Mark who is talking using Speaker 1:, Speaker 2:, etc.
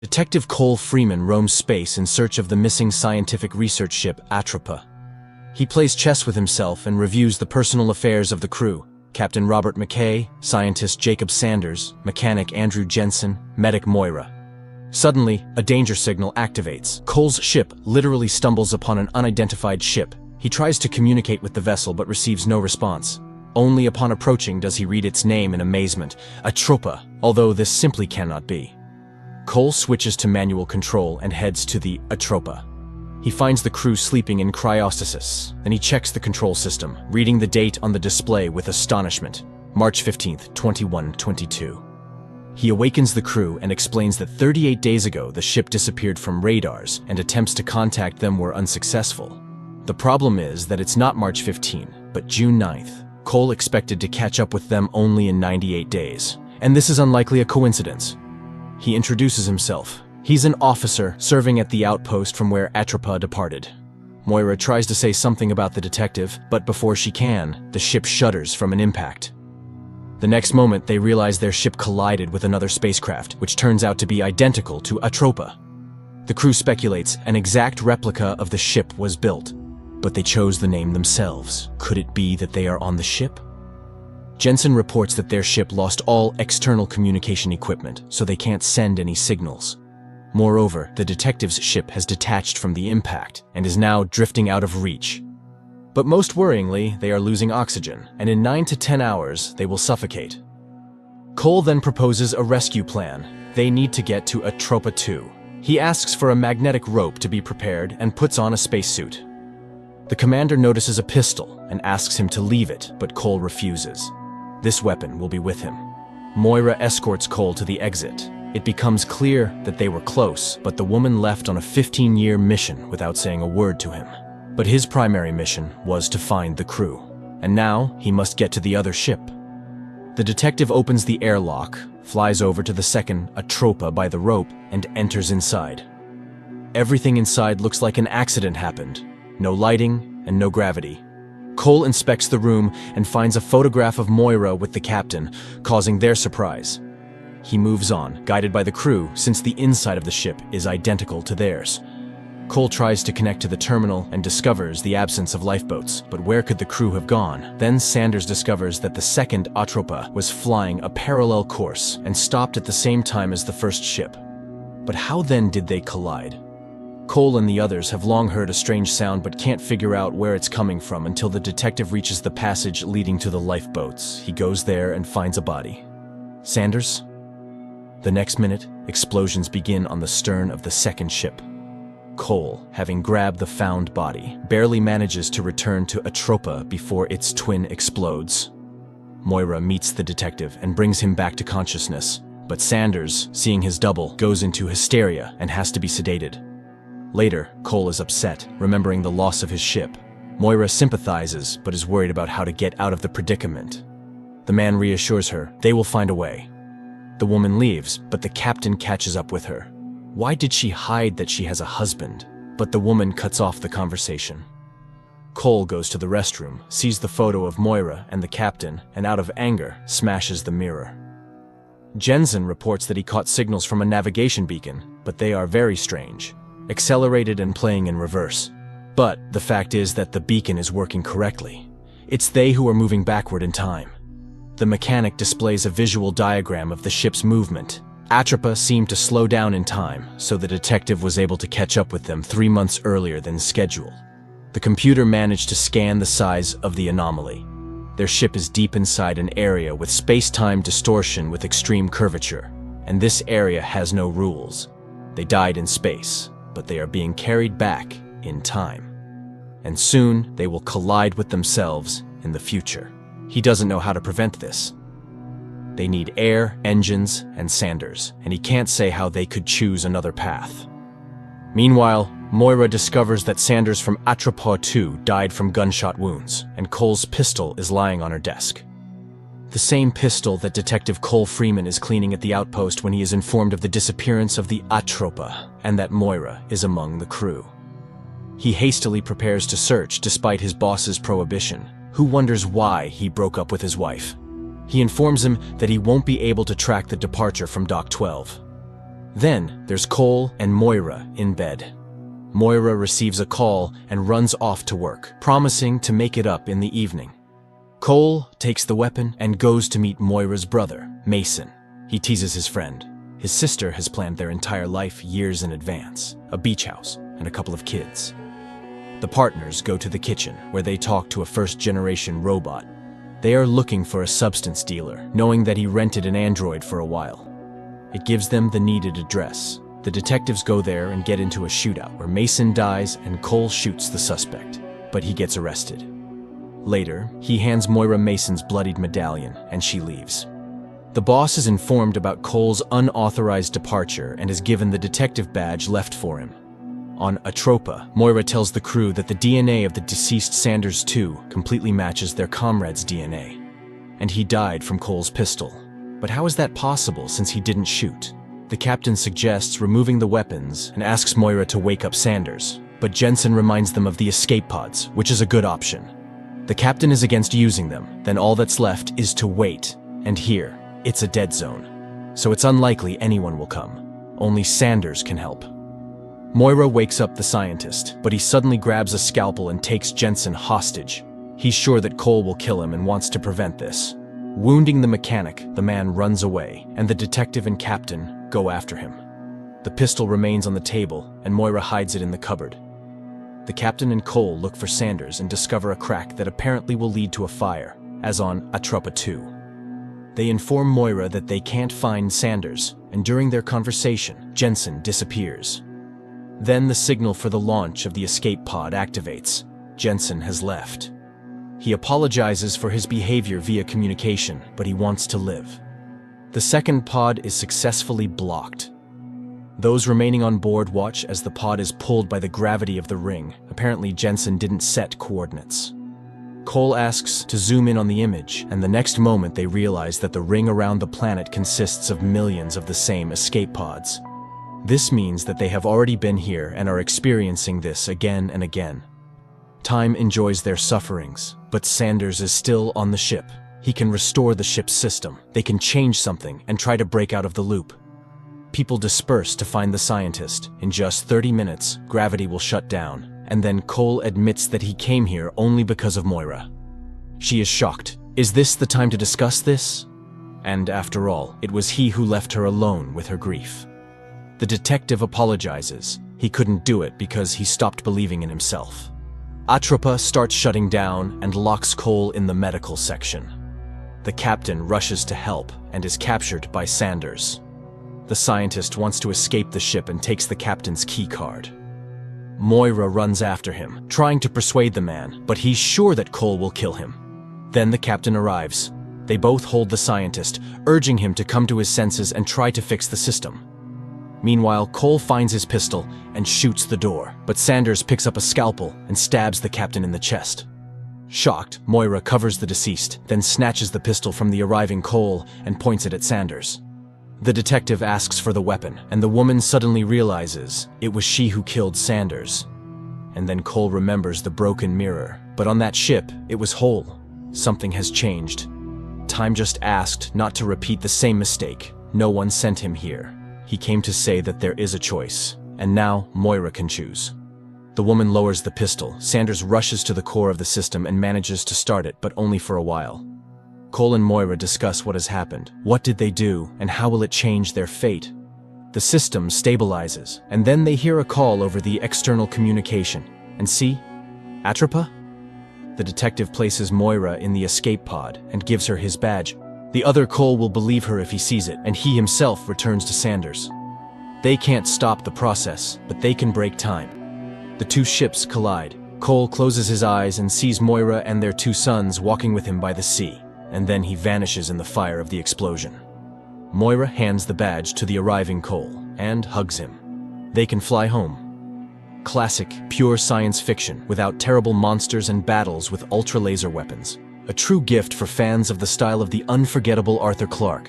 Speaker 1: Detective Cole Freeman roams space in search of the missing scientific research ship Atropa. He plays chess with himself and reviews the personal affairs of the crew: Captain Robert McKay, scientist Jacob Sanders, mechanic Andrew Jensen, medic Moira. Suddenly, a danger signal activates. Cole's ship literally stumbles upon an unidentified ship. He tries to communicate with the vessel but receives no response. Only upon approaching does he read its name in amazement: Atropa, although this simply cannot be. Cole switches to manual control and heads to the Atropa. He finds the crew sleeping in cryostasis. Then he checks the control system, reading the date on the display with astonishment: March 15th, 2122. He awakens the crew and explains that 38 days ago the ship disappeared from radars and attempts to contact them were unsuccessful. The problem is that it's not March 15, but June 9th. Cole expected to catch up with them only in 98 days, and this is unlikely a coincidence. He introduces himself. He's an officer serving at the outpost from where Atropa departed. Moira tries to say something about the detective, but before she can, the ship shudders from an impact. The next moment, they realize their ship collided with another spacecraft, which turns out to be identical to Atropa. The crew speculates an exact replica of the ship was built, but they chose the name themselves. Could it be that they are on the ship? Jensen reports that their ship lost all external communication equipment, so they can't send any signals. Moreover, the detective's ship has detached from the impact and is now drifting out of reach. But most worryingly, they are losing oxygen, and in 9 to 10 hours, they will suffocate. Cole then proposes a rescue plan. They need to get to Atropa 2. He asks for a magnetic rope to be prepared and puts on a spacesuit. The commander notices a pistol and asks him to leave it, but Cole refuses. This weapon will be with him. Moira escorts Cole to the exit. It becomes clear that they were close, but the woman left on a 15-year mission without saying a word to him. But his primary mission was to find the crew, and now he must get to the other ship. The detective opens the airlock, flies over to the second Atropa by the rope, and enters inside. Everything inside looks like an accident happened. No lighting and no gravity. Cole inspects the room and finds a photograph of Moira with the captain, causing their surprise. He moves on, guided by the crew, since the inside of the ship is identical to theirs. Cole tries to connect to the terminal and discovers the absence of lifeboats, but where could the crew have gone? Then Sanders discovers that the second Atropa was flying a parallel course and stopped at the same time as the first ship. But how then did they collide? Cole and the others have long heard a strange sound but can't figure out where it's coming from until the detective reaches the passage leading to the lifeboats. He goes there and finds a body. Sanders? The next minute, explosions begin on the stern of the second ship. Cole, having grabbed the found body, barely manages to return to Atropa before its twin explodes. Moira meets the detective and brings him back to consciousness, but Sanders, seeing his double, goes into hysteria and has to be sedated. Later, Cole is upset, remembering the loss of his ship. Moira sympathizes, but is worried about how to get out of the predicament. The man reassures her they will find a way. The woman leaves, but the captain catches up with her. Why did she hide that she has a husband? But the woman cuts off the conversation. Cole goes to the restroom, sees the photo of Moira and the captain, and out of anger, smashes the mirror. Jensen reports that he caught signals from a navigation beacon, but they are very strange. Accelerated and playing in reverse. But the fact is that the beacon is working correctly. It's they who are moving backward in time. The mechanic displays a visual diagram of the ship's movement. Atropa seemed to slow down in time, so the detective was able to catch up with them 3 months earlier than scheduled. The computer managed to scan the size of the anomaly. Their ship is deep inside an area with space-time distortion with extreme curvature, and this area has no rules. They died in space, but they are being carried back in time. And soon, they will collide with themselves in the future. He doesn't know how to prevent this. They need air, engines, and Sanders, and he can't say how they could choose another path. Meanwhile, Moira discovers that Sanders from Atropa 2 died from gunshot wounds, and Cole's pistol is lying on her desk. The same pistol that Detective Cole Freeman is cleaning at the outpost when he is informed of the disappearance of the Atropa, and that Moira is among the crew. He hastily prepares to search despite his boss's prohibition, who wonders why he broke up with his wife. He informs him that he won't be able to track the departure from Dock 12. Then there's Cole and Moira in bed. Moira receives a call and runs off to work, promising to make it up in the evening. Cole takes the weapon and goes to meet Moira's brother, Mason. He teases his friend. His sister has planned their entire life years in advance, a beach house and a couple of kids. The partners go to the kitchen, where they talk to a first-generation robot. They are looking for a substance dealer, knowing that he rented an android for a while. It gives them the needed address. The detectives go there and get into a shootout where Mason dies and Cole shoots the suspect, but he gets arrested. Later, he hands Moira Mason's bloodied medallion and she leaves. The boss is informed about Cole's unauthorized departure and is given the detective badge left for him. On Atropa, Moira tells the crew that the DNA of the deceased Sanders II completely matches their comrade's DNA, and he died from Cole's pistol. But how is that possible since he didn't shoot? The captain suggests removing the weapons and asks Moira to wake up Sanders, but Jensen reminds them of the escape pods, which is a good option. The captain is against using them, then all that's left is to wait, and here, it's a dead zone. So it's unlikely anyone will come. Only Sanders can help. Moira wakes up the scientist, but he suddenly grabs a scalpel and takes Jensen hostage. He's sure that Cole will kill him and wants to prevent this. Wounding the mechanic, the man runs away, and the detective and captain go after him. The pistol remains on the table, and Moira hides it in the cupboard. The captain and Cole look for Sanders and discover a crack that apparently will lead to a fire, as on Atropa 2. They inform Moira that they can't find Sanders, and during their conversation, Jensen disappears. Then the signal for the launch of the escape pod activates. Jensen has left. He apologizes for his behavior via communication, but he wants to live. The second pod is successfully blocked. Those remaining on board watch as the pod is pulled by the gravity of the ring. Apparently, Jensen didn't set coordinates. Cole asks to zoom in on the image, and the next moment they realize that the ring around the planet consists of millions of the same escape pods. This means that they have already been here and are experiencing this again and again. Time enjoys their sufferings, but Sanders is still on the ship. He can restore the ship's system. They can change something and try to break out of the loop. People disperse to find the scientist. In just 30 minutes, gravity will shut down, and then Cole admits that he came here only because of Moira. She is shocked. Is this the time to discuss this? And after all, it was he who left her alone with her grief. The detective apologizes. He couldn't do it because he stopped believing in himself. Atropa starts shutting down and locks Cole in the medical section. The captain rushes to help and is captured by Sanders. The scientist wants to escape the ship and takes the captain's key card. Moira runs after him, trying to persuade the man, but he's sure that Cole will kill him. Then the captain arrives. They both hold the scientist, urging him to come to his senses and try to fix the system. Meanwhile, Cole finds his pistol and shoots the door, but Sanders picks up a scalpel and stabs the captain in the chest. Shocked, Moira covers the deceased, then snatches the pistol from the arriving Cole and points it at Sanders. The detective asks for the weapon, and the woman suddenly realizes it was she who killed Sanders. And then Cole remembers the broken mirror, but on that ship, it was whole. Something has changed. Time just asked not to repeat the same mistake. No one sent him here. He came to say that there is a choice, and now Moira can choose. The woman lowers the pistol. Sanders rushes to the core of the system and manages to start it, but only for a while. Cole and Moira discuss what has happened. What did they do, and how will it change their fate? The system stabilizes, and then they hear a call over the external communication. And see? Atropa? The detective places Moira in the escape pod and gives her his badge. The other Cole will believe her if he sees it, and he himself returns to Sanders. They can't stop the process, but they can break time. The two ships collide. Cole closes his eyes and sees Moira and their two sons walking with him by the sea, and then he vanishes in the fire of the explosion. Moira hands the badge to the arriving Cole and hugs him. They can fly home. Classic, pure science fiction without terrible monsters and battles with ultra-laser weapons. A true gift for fans of the style of the unforgettable Arthur Clarke.